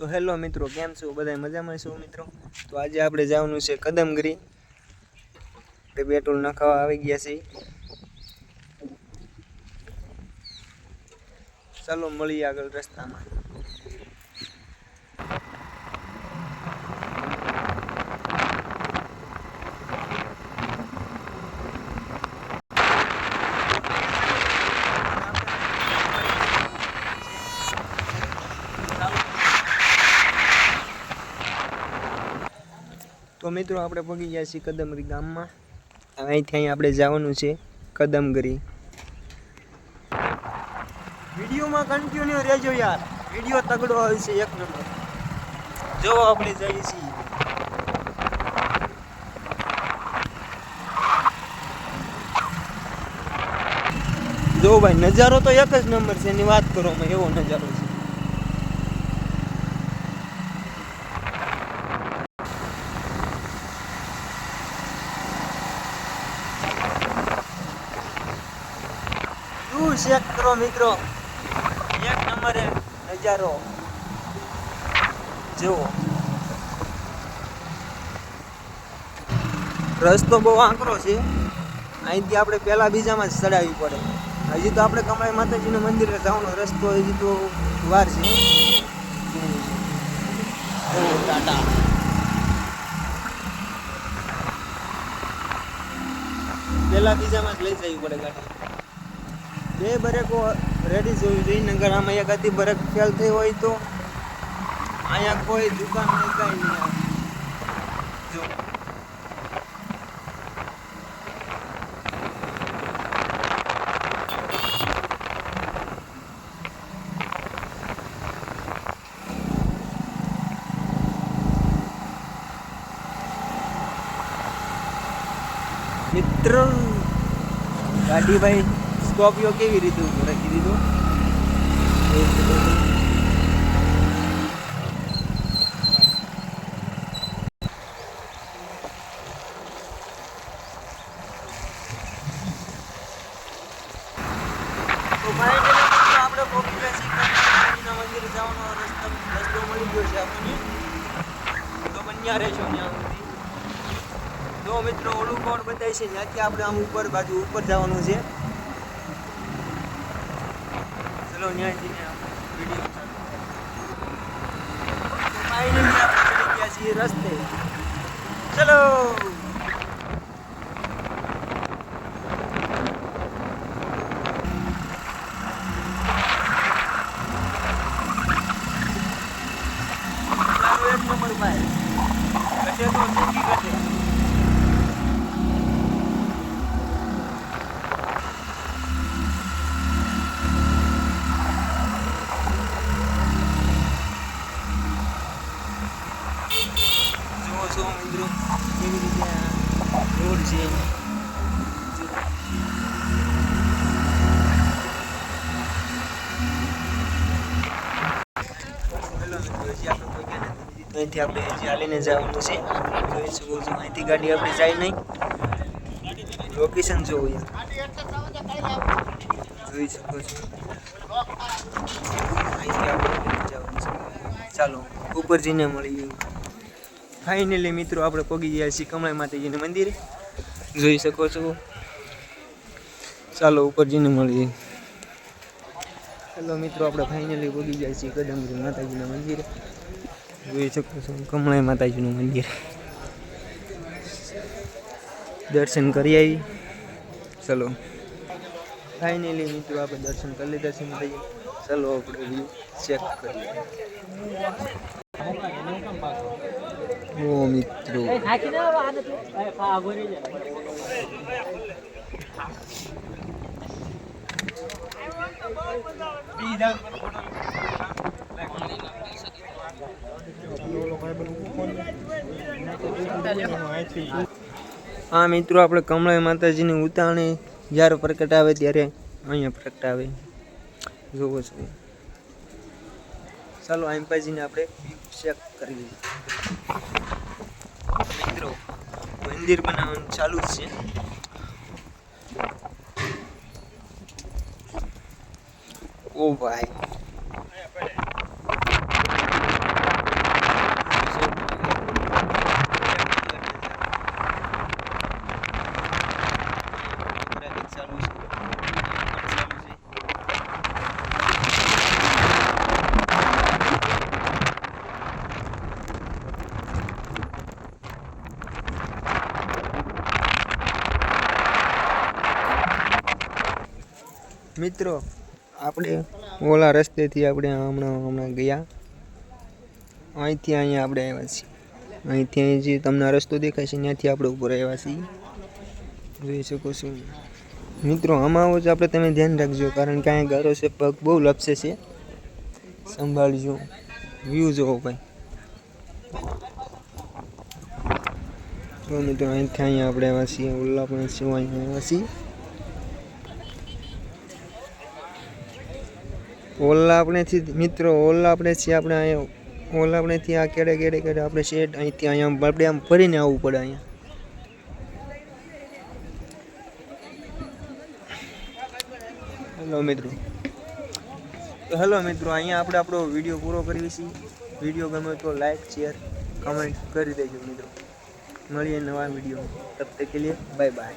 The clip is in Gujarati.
તો હેલો મિત્રો, કેમ છો બધા? મજામાં છો મિત્રો? તો આજે આપણે જવાનું છે કદમગીરી. પેટ્રોલ નખાવા આવી ગયા છે. ચાલો મળીએ આગળ રસ્તામાં. તો મિત્રો આપણે પહોંચી ગયા છીએ કદમગીરી ગામમાં. અહીંથી આપણે જવાનું છે કદમગીરી. વિડીયોમાં કન્ટિન્યુ રહેજો યાર, વિડીયો તગડો આવે છે એક નંબર. જો આપણે જઈએ છીએ. જો ભાઈ, નજારો તો એક જ નંબર છે, એની વાત કરો માં, એવો નજારો છે. ચેક કરો મિત્રો, એક નંબરે નજારો જુઓ. રસ્તો બહુ આંકરો છે, અહીંથી આપણે પહેલા બીજામાં જ ચડાવવી પડે. હજી તો આપણે કમળાઈ માતાજીના મંદિરે જવાનો રસ્તો હજી તો વાર છે. ટાટા પહેલા બીજામાં જ લઈ જવી પડે ગાડી. બે બ્રેકો રેડી જોવી જોઈએ, નગર આમાં એક આધી બ્રેક ફેલ થઈ હોય તો અહીંયા કોઈ દુકાન હોય કાંઈ નહીં આવે. જો મિત્ર, ગાડી ભાઈ સ્કોર્પિયો કેવી રીતે ઉભો રાખી દીધો. તો આપણે પહોંચી ગયા છીએ મંદિરે જવાનો રસ્તો મળી ગયો છે આપણને. તો બન્યા રહેશો ત્યાં સુધી. જો મિત્રો, ઓલું કોણ બતાય છે ત્યાંથી આપણે આમ ઉપર બાજુ ઉપર જવાનું છે. ચલો ત્યાંથી વિડીયો ફાઇનલી આપણે ચડી ગયા છીએ રસ્તે. ચલો એક નંબર ભાઈ, ઘટે તો જિંદગી ઘટે. મિત્રો કેવી રીતે રોડ છે. અહીંથી આપણે હજી હાલીને જવાનું છે. જોઈ શકો છો, અહીંથી ગાડી આપણે જાય નહીં. લોકેશન જોવું યાર, જોઈ શકો છો. અહીંથી આપણે જવાનું છે. ચાલો ઉપર જઈને મળીએ. ફાઇનલી મિત્રો આપણે પહોંચી ગયા છીએ કમળાઈ માતાજીના મંદિરે. જોઈ શકો છો. ચાલો ઉપર જઈને મળીએ. ચાલો મિત્રો, આપણે ફાઇનલી પહોંચી ગયા છીએ કદમગીરી માતાજીના મંદિરે. જોઈ શકો છો કમળાઈ માતાજીનું મંદિર. દર્શન કરી આવી. ચલો ફાઇનલી મિત્રો આપણે દર્શન કરી લીધા છે માતાજી. ચાલો આપણે વ્યૂ ચેક કરીએ. ઓ મિત્રો, હા મિત્રો, આપણે કમળાઈ માતાજીની ઉતાવળે જ્યારે પ્રગટ આવે ત્યારે અહીંયા પ્રગટાવે. જોવો છો. ચાલો આંબાજીને આપણે ચેક કરી મિત્રો. મંદિર બનાવવાનું ચાલુ જ છે. ઓ ભાઈ, મિત્રો આપણે ઓલા રસ્તેથી આપણે હમણાં ગયા, અહીંથી અહીંયા આપણે આવ્યા છીએ, અહીંથી જે તમને રસ્તો દેખાય છે ત્યાંથી આપણે ઉપર આવ્યા છીએ, જોઈ શકો છો મિત્રો. આમાં જ આપણે તમે ધ્યાન રાખજો, કારણ કે અહીંયા ગારો છે, પગ બહુ લપસે છે, સંભાળજો. વ્યૂ જોવો ભાઈ. તો મિત્રો અહીંથી અહીંયા આપણે આવ્યા છીએ, ઓલા પણ છે અહીંયા આવ્યા છીએ. ઓલા આપણેથી મિત્રો ઓલા આપણે છીએ, આપણે અહીંયા ઓલા આપણેથી આ કેડે આપણે શેડ અહીંથી અહીંયા આપણે આમ ફરીને આવવું પડે અહીંયા. હેલો મિત્રો, અહીંયા આપણે આપણો વિડીયો પૂરો કરીએ છીએ. વિડીયો ગમે તો લાઈક, શેર, કમેન્ટ કરી દેજો મિત્રો. મળીએ નવા વિડીયો. તબ તક કે લીએ બાય બાય.